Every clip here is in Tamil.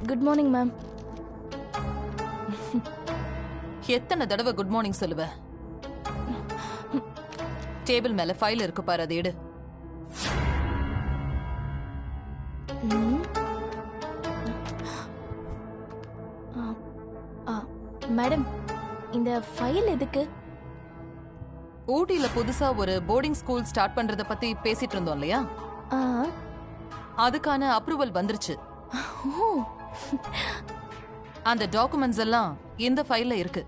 Good morning ma'am. எத்தனை தடவை குட் மார்னிங் சொல்லுவ? டேபிள் மேல ஃபைல் இருக்கு பாரு, அதை எடு. மேடம், இந்த ஃபைல் எதுக்கு? ஊட்டில புதுசா ஒரு போர்டிங் ஸ்கூல் ஸ்டார்ட் பண்றத பத்தி பேசிட்டு இருந்தோம் இல்லையா? அதுக்கான அப்ரூவல் வந்துருச்சு. அந்த டாக்குமெண்ட்ஸ் எல்லாம் இந்த ஃபைல்ல இருக்கு.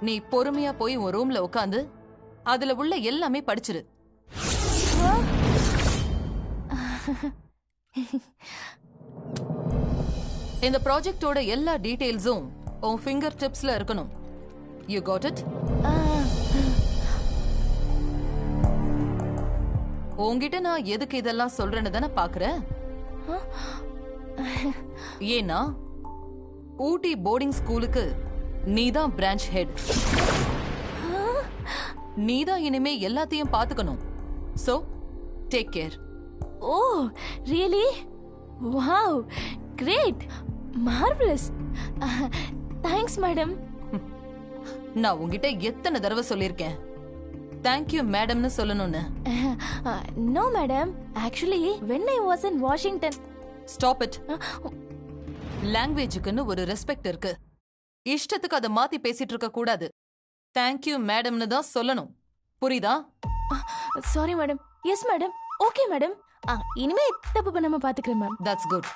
நீ பொறுமையா போய் உன் ரூம்ல உட்காந்து அதுல உள்ள எல்லாமே படிச்சிரு. இந்த ப்ராஜெக்டோட எல்லா டீடைல்ஸும் உன் ஃபிங்கர் டிப்ஸ்ல இருக்கணும். You got it? உன்கிட்ட நான் எதுக்கு இதெல்லாம் சொல்றேன்னு தானே பாக்குறேன். ஏன்னா ஊட்டி போர்டிங் ஸ்கூலுக்கு நீதான் பிரான்ச் ஹெட். நீதான் இனிமே எல்லாத்தையும் பாத்துக்கணும். So take care. Oh really? Wow, great, marvellous. Thanks madam. நான் உன்கிட்ட எத்தனை தடவை சொல்லிருக்கேன் தேங்க்யூ மேடம்னு சொல்லணும்னு? No madam, actually when I was in Washington. Stop it. லாங்குவேஜுக்குன்னு ஒரு ரெஸ்பெக்ட் இருக்கு. இஷ்டத்துக்கு அதை மாத்தி பேசிட்டு இருக்க கூடாது. தேங்க்யூ மேடம்னு தான் சொல்லணும். புரியுதா? Sorry madam. Yes madam. Okay madam. இனிமே தப்பு பண்ணாம பாத்துக்கிறேன் மேம். That's good.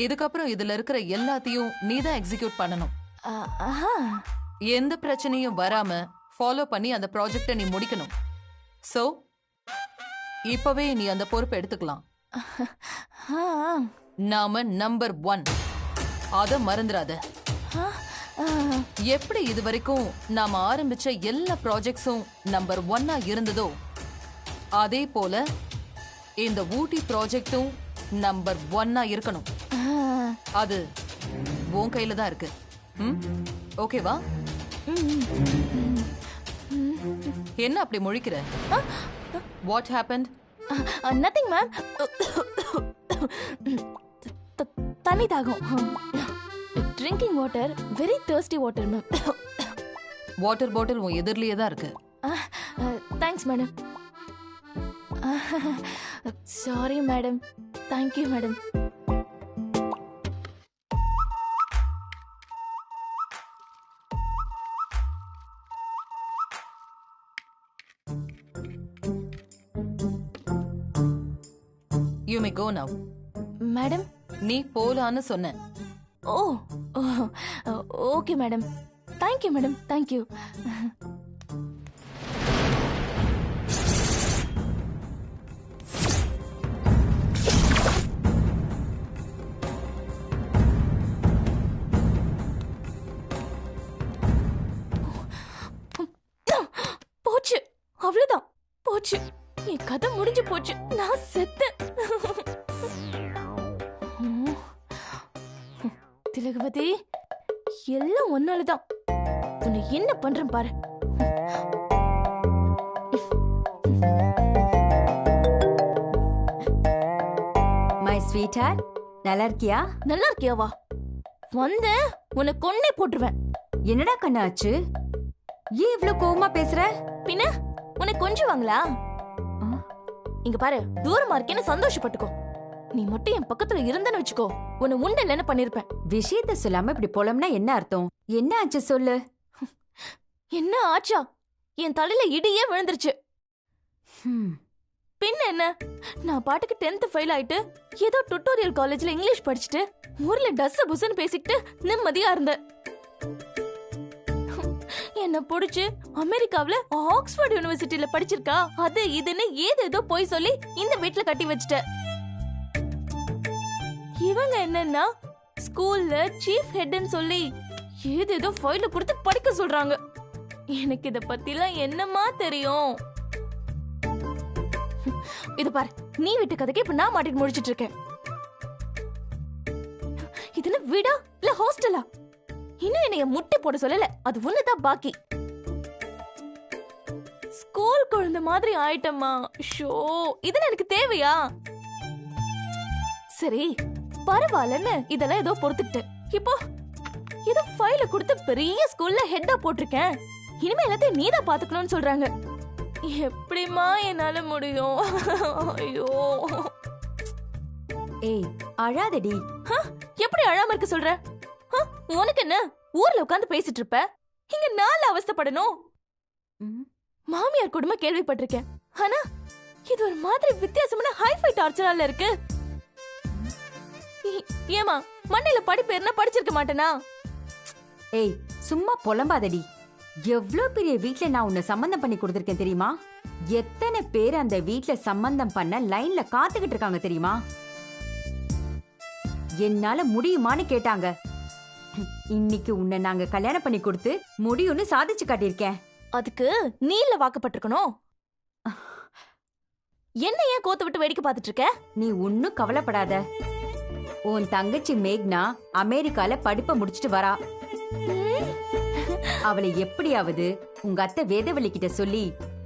இதுக்கப்புறம் இதுல இருக்கிற எல்லாத்தையும் நீதான் எக்ஸிக்யூட் பண்ணணும். எந்த பிரச்சனையும் வராம ஃபாலோ பண்ணி அந்த ப்ராஜெக்ட நீ முடிக்கணும். சோ இப்பவே நீ அந்த பொறுப்பை எடுத்துக்கலாம். நாம நம்பர் 1, அத மறந்துடாத. எப்படி இது வரைக்கும் நாம ஆரம்பிச்ச எல்லா ப்ராஜெக்ட்ஸும் நம்பர் 1 இருந்ததோ அதே போல இந்த ஊட்டி ப்ராஜெக்டும் நம்பர் 1 இருக்கணும். அது உன் கையில தான் இருக்கு. ஓகேவா? என்ன அப்படி முழிக்கிற? What happened? Nothing ma'am. தண்ணி தாகம். Drinking water, very thirsty water ma'am. Water bottle உன் எதிரிலேயே தான் இருக்கு. Thanks madam. Sorry madam. Thank you madam. You may go now. Madam? நீ போலான்னு சொன்ன. Oh, okay madam. Thank you madam. Thank you. போச்சு, அவ்வளவுதான், போச்சு, என் கதை முடிஞ்சு போச்சு, நான் செத்தேன். திலகவதி, எல்லாம் ஒன்னாலதான். உன்னை என்ன பண்றேன் பாரு. மை ஸ்வீட் ஹார்ட், நல்லா இருக்கியா? நல்லா இருக்கியாவா? வந்த உன்னை கொன்னே போட்டுருவேன். என்னடா கண்ணாச்சு? ஏன் இவ்ளோ கோவமா பேசுற? பின்ன உன்னை கொஞ்சுவாங்களா? இங்க பாரு, தூரமா இருக்கேன்னு சந்தோஷப்பட்டுக்கோ. நீ மட்டும் என் பக்கத்துல இருந்தன்னு வச்சுக்கோ, உன்னை உண்டல்லன்னு பண்ணிருப்பேன். விஷயத்த சொல்லாம இப்படி போலம்னா என்ன அர்த்தம்? என்ன ஆச்சு சொல்லு. என்ன ஆச்சா? என் தலையில இடியே விழுந்துருச்சு. பின்ன என்ன, நான் பாட்டுக்கு 10th ஃபெயில் ஆயிட்டு ஏதோ டுட்டோரியல் காலேஜ்ல இங்கிலீஷ் படிச்சுட்டு ஊர்ல டஸ் புஸ்ன்னு பேசிக்கிட்டு நிம்மதியா இருந்தேன். என்ன புடிச்சு அமெரிக்காவுல ஆக்ஸ்போர்ட் யூனிவர்சிட்டியில படிச்சிருக்கா, அது இதுன்னு ஏதேதோ போய் சொல்லி இந்த வீட்டுல கட்டி வச்சிட்ட. இவங்க என்னன்னா ஸ்கூல்ல சீஃப் ஹெட்னு சொல்லி ஏதேதோ ஃபைல கொடுத்து படிக்க சொல்றாங்க. எனக்கு இத பத்திலாம் என்னமா தெரியும்? இது பாரு, நீ வீட்டு கதைக்கு இப்ப நான் மாட்டிட்டு முடிச்சிட்டு இருக்கேன். இதுல வீடா இல்ல ஹாஸ்டலா? இன்னும் என்னைய முட்டை போட சொல்லல, அது ஒண்ணுதான் பாக்கி. ஸ்கூல் குழந்தை மாதிரி ஆயிட்டம்மா. ஷோ, இதெல்லாம் எனக்கு தேவையா? சரி பரவாயில்லன்னு இதெல்லாம் ஏதோ பொறுத்துக்கிட்டேன். இப்போ ஏதோ ஃபைல கொடுத்து பெரிய ஸ்கூல்ல ஹெட்டா போட்டிருக்கேன். இனிமே எல்லாத்தையும் நீதான் பாத்துக்கணும்னு சொல்றாங்க. எப்படிமா என்னால முடியும்? ஐயோ ஏய் அழாதடி. எப்படி அழாம இருக்க சொல்ற? உனக்கு என்ன ஊர்ல உட்கார்ந்து பேசிட்டு இருப்ப, இங்க நாலு அவஸ்தைப்படணும். மாமியார் குடும்ப கேள்விப்பட்டிருக்கேன், ஆனா இது ஒரு மாதிரி வித்தியாசமான ஹைஃபை டார்ச்சரால இருக்கு. ஏமா மண்ணில படிப்பு என்ன படிச்சிருக்க மாட்டேனா? ஏய் சும்மா புலம்பாதடி. எவ்ளோ பெரிய வீட்ல நான் உன்னை சம்பந்தம் பண்ணி கொடுத்திருக்கேன் தெரியுமா? எத்தனை பேர் அந்த வீட்ல சம்பந்தம் பண்ண லைன்ல காத்துக்கிட்டு இருக்காங்க தெரியுமா? என்னால முடியுமான்னு கேட்டாங்க. இன்னைக்கு உன்னை நாங்க கல்யாணம் பண்ணி கொடுத்து முடியும்னு சாதிச்சு காட்டியிருக்கேன். அதுக்கு நீல வாக்கப்பட்டிருக்கணும். என்ன ஏன் கோத்து விட்டு வேடிக்கை பார்த்துட்டு இருக்க? நீ ஒன்னும் கவலைப்படாத. உன் தங்கச்சி மேக்னா அமெரிக்கால படிப்பை முடிச்சிட்டு வரா. அவளை எப்படியாவது உங்க அத்தை வேதவள்ளி கிட்ட சொல்லி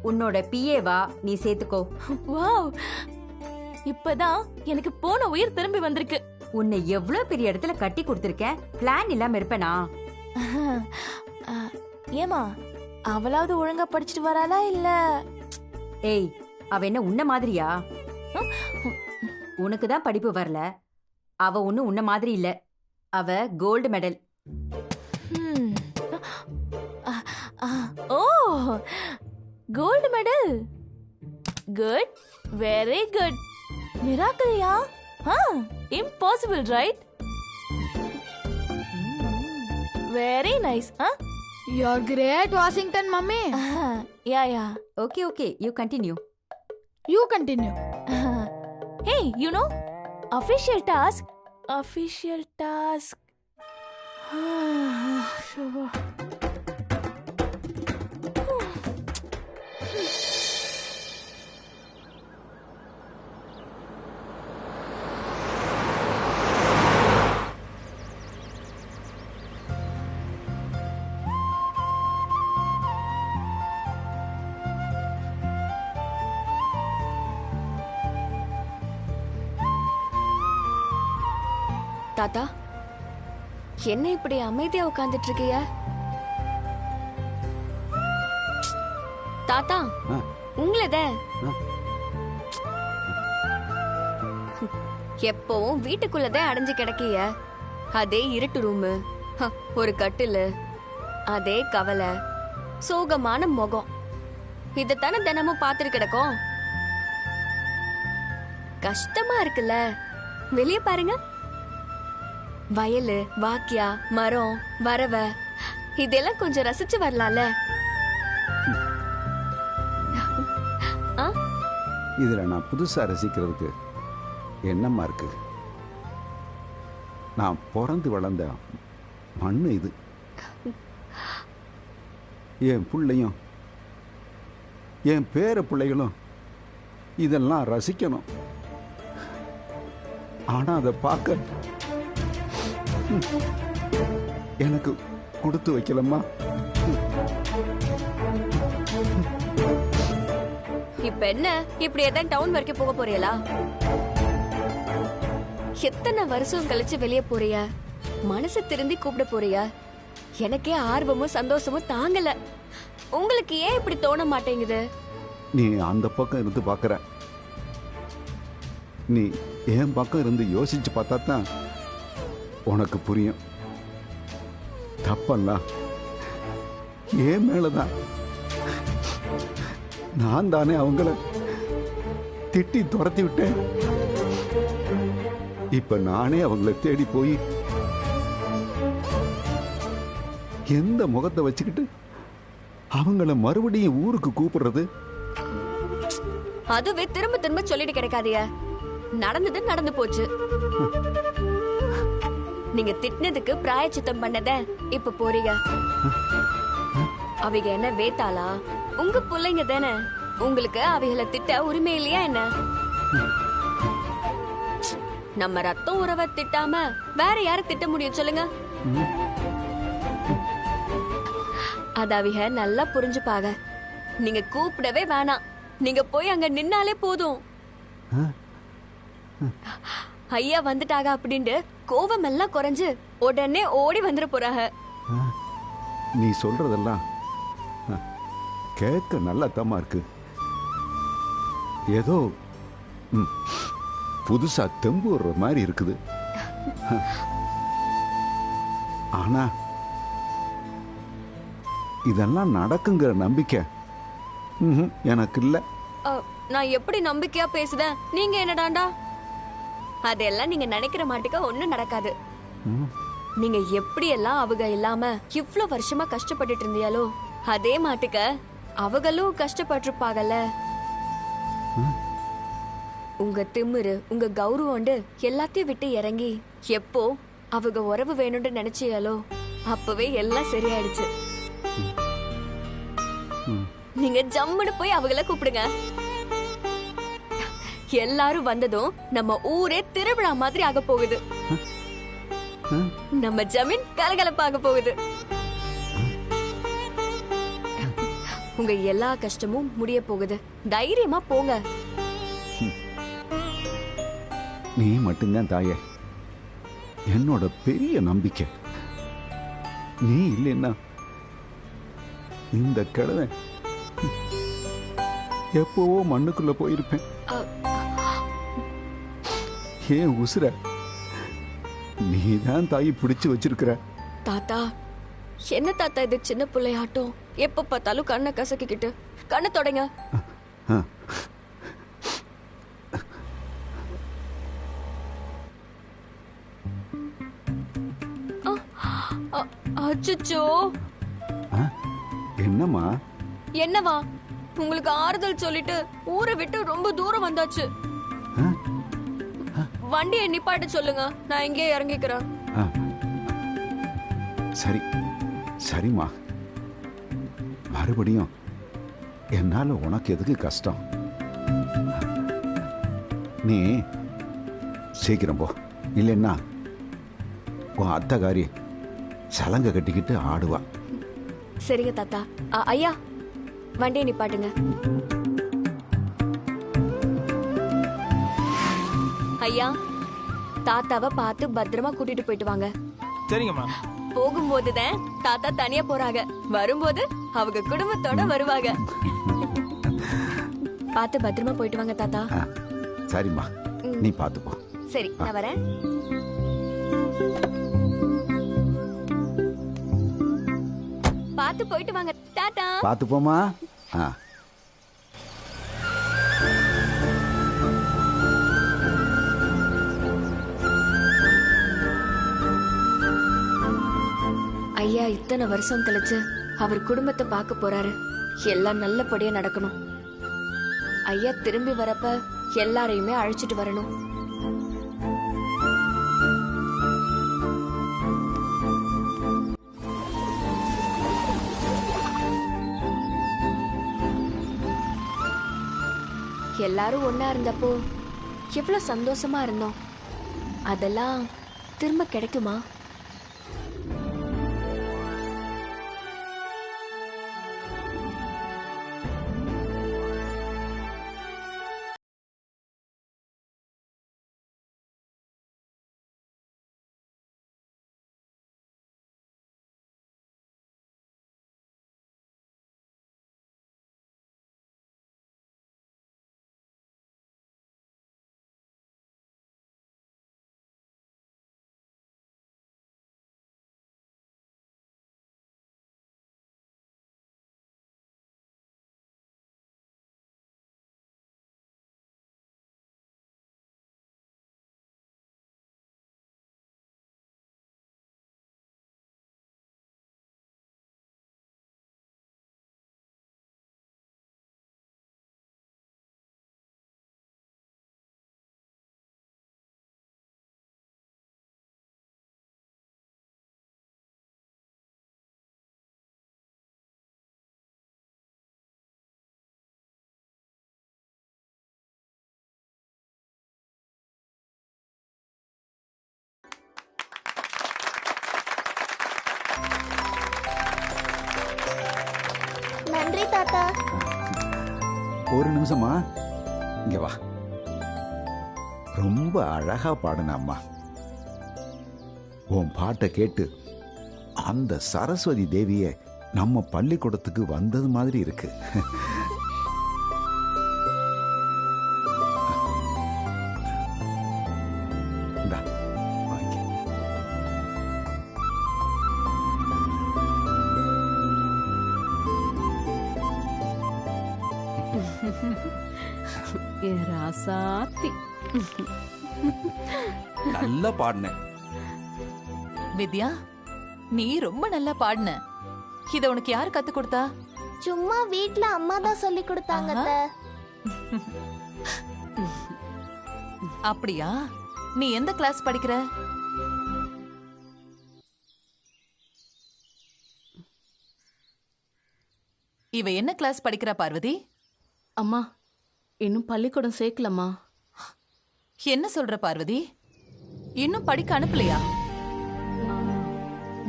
உன்னோட பிஏவா நீ சேர்த்துக்கோ. வாவ், இப்பதான் எனக்கு போன உயிர் திரும்பி வந்திருக்கு. உன்னை எவ்வளவு பெரிய இடத்துல கட்டி கொடுத்திருக்கேன், பிளான் இல்லாம இருப்பேனா? ஏமா அவளாவது ஒழுங்கா படிச்சுட்டு வராளா இல்ல? ஏய் அவ என்ன உன்ன மாதிரியா? உனக்கு தான் படிப்பு வரல, அவ ஒண்ணு உன்ன மாதிரி இல்ல. அவ gold medal. Oh gold medal, good, very good. மிராக்கிள்யா? Impossible right? Very nice. You're great, Washington, mummy. Yeah. Okay, you continue. You continue. Hey, you know, official task. தாத்தா, என்ன இப்படி அமைதியா உட்கார்ந்துட்டு இருக்கீங்க? தாத்தா, உங்களத எப்பவும் வீட்டுக்குள்ளதான் அடைஞ்சு கிடக்கீங்க. அதே இருட்டு ரூமு, ஒரு கட்டிலு, அதே கவலை, சோகமான முகம், இதத்தானே தினமும் பார்த்துட்டு கிடக்கும். கஷ்டமா இருக்குல்ல? வெளியே பாருங்க, வயலு, வாக்கியா, மரம், வரவ, இதெல்லாம் கொஞ்சம் ரசிச்சு வரலாம்ல. இதுல நான் புதுசா ரசிக்கிறதுக்கு என்னம்மா இருக்கு? நான் பிறந்து வளர்ந்த மண்ணு இது. என் பிள்ளையும் என் பேர பிள்ளைகளும் இதெல்லாம் ரசிக்கணும். ஆனா அதை பார்க்க எனக்கு கொடுத்து வைக்கலம்மா. இப்ப என்ன, இப்படி ஏதாவது டவுன் வரைக்கும் போக போறீங்களா? எத்தனை வருஷம் கழிச்சு வெளியே போறிய? மனசு திருந்தி கூப்பிட போறிய? எனக்கே ஆர்வமும் சந்தோஷமும் தாங்கல. உங்களுக்கு ஏன் இப்படி தோண மாட்டேங்குது? நீ அந்த பக்கம் இருந்து பாக்குற, நீ என் பக்கம் இருந்து யோசிச்சு பார்த்தா தான் உனக்கு புரியும். தப்பெல்லாம் ஏன் மேலதான். நான் தானே அவங்கள திட்டி துரத்தி விட்டேன். இப்ப நானே அவங்கள தேடி போய் எந்த முகத்தை வச்சுக்கிட்டு அவங்கள மறுபடியும் ஊருக்கு கூப்பிடுறது? அதுவே திரும்ப திரும்ப சொல்லிட்டு கிடைக்காதிய. நடந்தது நடந்து போச்சு. நீங்க திட்டினதுக்கு பிராயச்சித்தம் பண்ணத இப்ப போறீங்க. அவைக என்ன வேத்தாளா? உங்க பிள்ளைங்க தானே. உங்களுக்கு அவைகளை திட்ட உரிமை இல்லையா என்ன? நம்ம ரத்தம் உறவை திட்டாம வேற யார திட்ட முடியும் சொல்லுங்க? அத அவைக நல்லா புரிஞ்சுப்பாக. நீங்க கூப்பிடவே வேணாம், நீங்க போய் அங்க நின்னாலே போதும். ஐயா வந்துட்டாங்க அப்படின்ட்டு கோவம் எல்லாம் குறைஞ்சு உடனே ஓடி வந்துட போறாங்க. நீ சொல்றதெல்லாம் கேட்க நல்லா தம்மா இருக்கு. ஏதோ புதுசா தெம்பு வர்ற மாதிரி இருக்குது. ஆனா இதெல்லாம் நடக்குங்கிற நம்பிக்கை எனக்கு இல்ல. நான் எப்படி நம்பிக்கையா பேசுதேன், நீங்க என்னடாண்டா? அதெல்லாம் நீங்க நினைக்கிற மாட்டுக்க ஒண்ணும் நடக்காது. நீங்க எப்படி எல்லாம் அவங்க இல்லாம இவ்ளோ வருஷமா கஷ்டப்பட்டுட்டு இருந்தியாலோ அதே மாட்டுக்க அவங்களும் கஷ்டப்பட்டிருப்பாங்கல்ல. உங்க திமிரு உங்க கௌரவம் எல்லாத்தையும் விட்டு இறங்கி எப்போ அவங்க உறவு வேணும்னு நினைச்சியாலோ அப்பவே எல்லாம் சரியாயிடுச்சு. நீங்க ஜம்முன்னு போய் அவங்கள கூப்பிடுங்க. எல்லாரும் வந்ததும் நம்ம ஊரே திருவிழா மாதிரி ஆக போகுது. நம்ம ஜமீன் கலகலப்பாக போகுது. உங்க எல்லா கஷ்டமும் முடிய போகுது. தைரியமா போங்க. நீ மட்டும்தான் தாயே என்னோட பெரிய நம்பிக்கை. நீ இல்லைன்னா இந்த கிழமை எப்பவோ மண்ணுக்குள்ள போயிருப்பேன். ஏன் உசுர நீதான் தாயி பிடிச்சு வச்சிருக்கிற. தாத்தா என்ன தாத்தா இது சின்ன பிள்ளையாட்டம்? எப்ப பார்த்தாலும் கண்ணை கசக்கிக்கிட்டு கண்ணை தொடங்க. அச்சச்சோ. என்னம்மா? என்னவா? உங்களுக்கு ஆறுதல் சொல்லிட்டு ஊரை விட்டு ரொம்ப தூரம் வந்தாச்சு. வண்டியை நிப்பாட்ட சொல்லுங்க, நான் இங்கே இறங்கிக்கிறேன். சரி சரிம்மா, மறுபடியும் என்னால உனக்கு எதுக்கு கஷ்டம்? நீ சீக்கிரம் போ, இல்லைன்னா உன் அத்தைக்காரி சலங்க கட்டிக்கிட்டு ஆடுவா. சரிங்க தாத்தா. ஐயா வண்டியை நிப்பாட்டுங்க. ஐயா தாத்தாவை பார்த்து பத்திரமா கூட்டிட்டு போயிட்டு வாங்க. சரிங்கம்மா. போகும்போதுதான் தாத்தா தனியா போறாங்க, வரும்போது அவங்க குடும்பத்தோட வருவாங்க. பார்த்து பத்திரமா போயிட்டு வாங்க தாத்தா. சரிம்மா, நீ பார்த்து போ. சரி நான் வரேன். பார்த்து போயிட்டு வாங்க. டாடா. பார்த்து போமா. ஐயா இத்தனை வருஷம் கழிச்சு அவர் குடும்பத்தை பார்க்க போறாரு. எல்லாம் நல்லபடியா நடக்கணும். ஐயா திரும்பி வரப்ப எல்லாரையுமே அழைச்சிட்டு வரணும். எல்லாரும் ஒன்னா இருந்தப்போ எவ்வளவு சந்தோஷமா இருந்தோம். அதெல்லாம் திரும்ப கிடைக்குமா? நன்றி தாத்தா. ஒரு நிமிஷமா, இங்க வா. ரொம்ப அழகா பாடுன அம்மா. உன் பாட்டை கேட்டு அந்த சரஸ்வதி தேவிய நம்ம பள்ளிக்கூடத்துக்கு வந்தது மாதிரி இருக்கு. இந்தா, வாங்கி. ராசாத்தி நல்லா பாடின. வித்யா, நீ ரொம்ப நல்லா பாடின. இத உனக்கு யாரு கத்து கொடுத்தா? சும்மா வீட்ல அம்மா தான் சொல்லி கொடுத்தாங்க அத்தை. அப்படியா? நீ எந்த கிளாஸ் படிக்கிற? இவ என்ன கிளாஸ் படிக்கிறா பார்வதி? அம்மா இன்னும் பள்ளிக்கூடம் சேர்க்கலம்மா. என்ன சொல்ற பார்வதி? இன்னும் படிக்க அனுப்பலையா?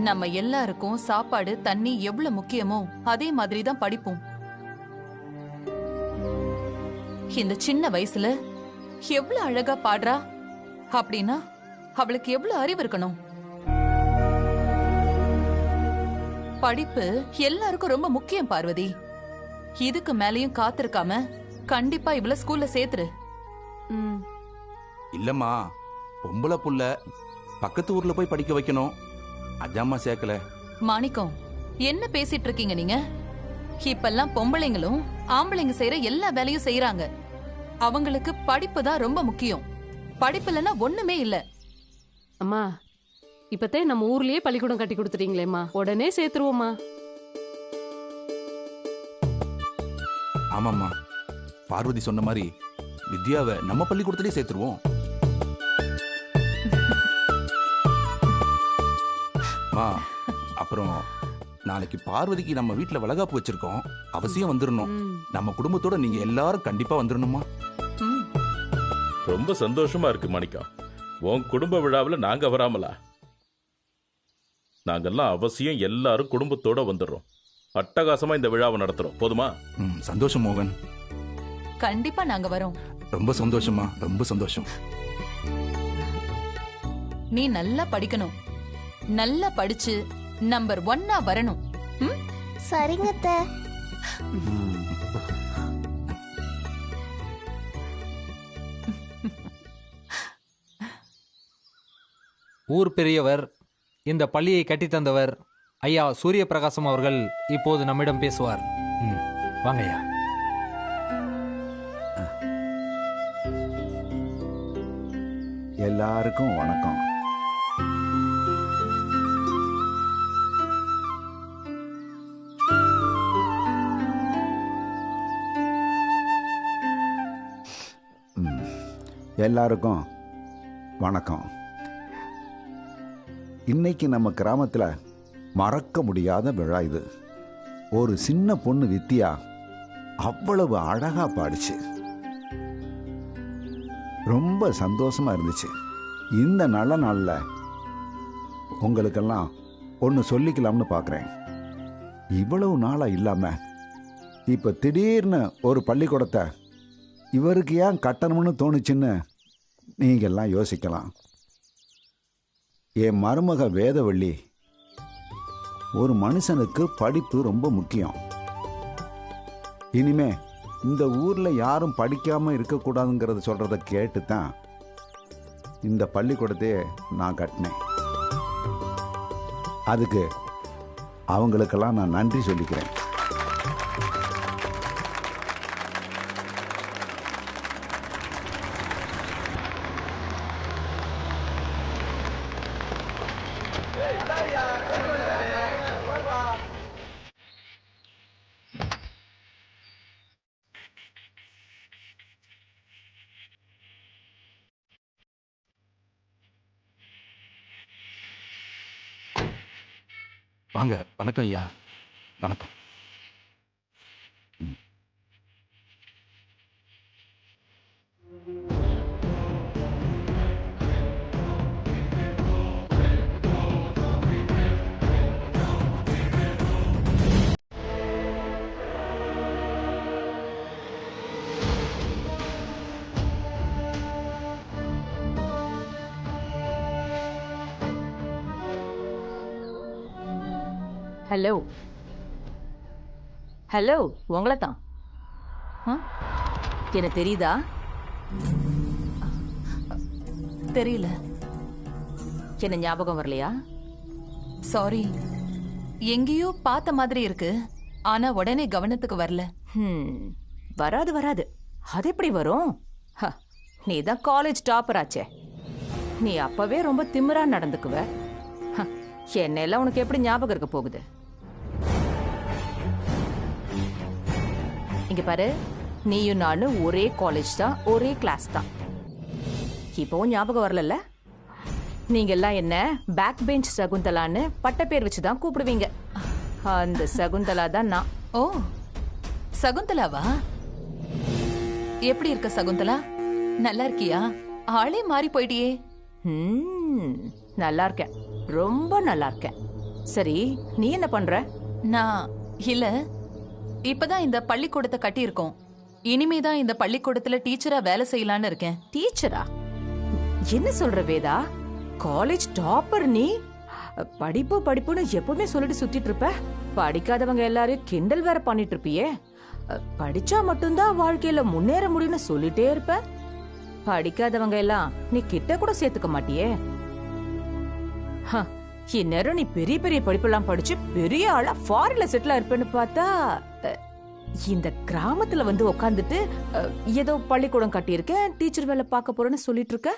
நம்ம எல்லாருக்கும் சாப்பாடு தண்ணி எவ்வளவு முக்கியமோ அதே மாதிரி தான் படிப்பும். இந்த சின்ன வயசுல எவ்வளவு அழகா பாடுறா அப்படின்னா அவளுக்கு எவ்வளவு அறிவு இருக்கணும். படிப்பு எல்லாருக்கும் ரொம்ப முக்கியம் பார்வதி. இதுக்கு மேலயும் காத்திருக்காம கண்டிப்பா இவள ஸ்கூல்ல சேர்த்துரு. இல்லம்மா, பொம்பளை புள்ள பக்கத்து ஊர்ல போய் படிக்க வைக்கணும், அதாம்மா சேர்க்கல. மாணிக்கம், என்ன பேசிட்டு இருக்கீங்க நீங்க? இப்பெல்லாம் பொம்பளைங்களும் ஆம்பளைங்க செய்யற எல்லா வேலையும் செய்யறாங்க. அவங்களுக்கு படிப்பு தான் ரொம்ப முக்கியம். படிப்பு இல்லைன்னா ஒண்ணுமே இல்ல. அம்மா இப்பத்தே நம்ம ஊர்லயே பள்ளிக்கூடம் கட்டி கொடுத்துட்டீங்களேம்மா, உடனே சேர்த்துருவோம்மா. ஆமாம்மா, பார்வதி சொன்ன மாதிரி வித்யாவை நம்ம பள்ளிக்கூடத்திலே சேர்த்துருவோம். அப்புறம் நாளைக்கு பார்வதிக்கு நம்ம வீட்டுல வளகாப்பு வச்சிருக்கோம், அவசியம் வந்துடணும். நம்ம குடும்பத்தோட நீங்க எல்லாரும் கண்டிப்பா வந்துடணுமா? ரொம்ப சந்தோஷமா இருக்கு மாணிக்கா. உன் குடும்ப விழாவில் நாங்க வராமலா? நாங்கெல்லாம் அவசியம் எல்லாரும் குடும்பத்தோட வந்துடுறோம். அட்டகாசமா இந்த விழாவை நடத்துறோம். போதுமா? சந்தோஷம் மோகன். கண்டிப்பா நாங்க வரோம். ரொம்ப சந்தோஷமா, ரொம்ப சந்தோஷம். நீ நல்லா படிக்கணும். நல்லா படிச்சு நம்பர் 1 வரணும். சரிங்க அத்தை. ஊர் பெரியவர், இந்த பள்ளியை கட்டித்தந்தவர் ஐயா சூரிய பிரகாசம் அவர்கள் இப்போது நம்மிடம் பேசுவார். வாங்க ஐயா. எல்லாருக்கும் வணக்கம். எல்லாருக்கும் வணக்கம். இன்னைக்கு நம்ம கிராமத்துல மறக்க முடியாத விழா இது. ஒரு சின்ன பொண்ணு வித்யா அவ்வளவு அழகா பாடிச்சு. ரொம்ப சந்தோஷமா இருந்துச்சு. இந்த நல்ல நாள்ல உங்களுக்கெல்லாம் ஒன்று சொல்லிக்கலாம்னு பார்க்குறேன். இவ்வளவு நாளா இல்லாம இப்ப திடீர்னு ஒரு பள்ளிக்கூடத்தை இவருக்கு ஏன் கட்டணும்னு தோணுச்சுன்னு நீங்கெல்லாம் யோசிக்கலாம். என் மருமக வேதவள்ளி, ஒரு மனுஷனுக்கு படிப்பு ரொம்ப முக்கியம். இனிமே இந்த ஊர்ல யாரும் படிக்காம இருக்கக்கூடாதுங்கிறத சொல்றத கேட்டு தான் இந்த பள்ளிக்கூடத்தையே நான் கட்டினேன். அதுக்கு அவங்களுக்கெல்லாம் நான் நன்றி சொல்லிக்கிறேன். வாங்க. வணக்கம் ஐயா. வணக்கம். ஹலோ ஹலோ, உங்களை தான். எனக்கு தெரியுதா? தெரியல. என்ன ஞாபகம் வரலையா? சாரி, எங்கேயோ பார்த்த மாதிரி இருக்கு, ஆனா உடனே கவனத்துக்கு வரல. வராது வராது, அது எப்படி வரும்? நீ தான் காலேஜ் டாப்பர் ஆச்சே, நீ அப்பவே ரொம்ப திமிரா நடந்துக்குவ. என்னெல்லாம் உனக்கு எப்படி ஞாபகம் இருக்க போகுது? இங்க பாரு, நீயும் நானும் ஒரே காலேஜ் தான், ஒரே கிளாஸ் தான். இப்போவும் ஞாபகம் வரல? நீங்க எல்லாம் என்ன பேக் பெஞ்ச் சகுந்தலான்னு பட்ட பேர் வச்சுதான் கூப்பிடுவீங்க. அந்த சகுந்தலா தான் நான். ஓ, சகுந்தலாவா? எப்படி இருக்க சகுந்தலா? நல்லா இருக்கியா? ஆளே மாறி போயிட்டியே. நல்லா இருக்கேன், ரொம்ப நல்லா இருக்கேன். சரி, நீ என்ன பண்ற? நான் இல்ல, இப்பதான் இந்த பள்ளிக்கூடத்தை கட்டி இருக்கோம். இனிமேதான் இந்த பள்ளிக்கூடத்துல டீச்சரா வேலை செய்யலான்னு இருக்கேன். டீச்சரா? என்ன சொல்ற வேதா? காலேஜ் டாப்பர் நீ? படிப்பு படிப்புன்னு எப்பவுமே சொல்லிட்டு சுத்திட்டு இருப்ப. படிக்காதவங்க எல்லாரும் கிண்டல் வேற பண்ணிட்டு இருப்பியே. படிச்சா மட்டும்தான் வாழ்க்கையில முன்னேற முடியும்னு சொல்லிட்டே இருப்ப. படிக்காதவங்க எல்லாம் நீ கிட்ட கூட சேர்த்துக்க மாட்டியே. இந்நேரம் நீ பெரிய பெரிய படிப்பெல்லாம் படிச்சு பெரிய ஆளா ஃபாரின்ல செட்டில் இருப்பேன்னு பார்த்தா, இந்த கிராமத்துல வந்து உக்காந்துட்டு ஏதோ பள்ளிக்கூடம் கட்டியிருக்கேன், டீச்சர் வேலை பார்க்க போறேன்னு சொல்லிட்டு இருக்க.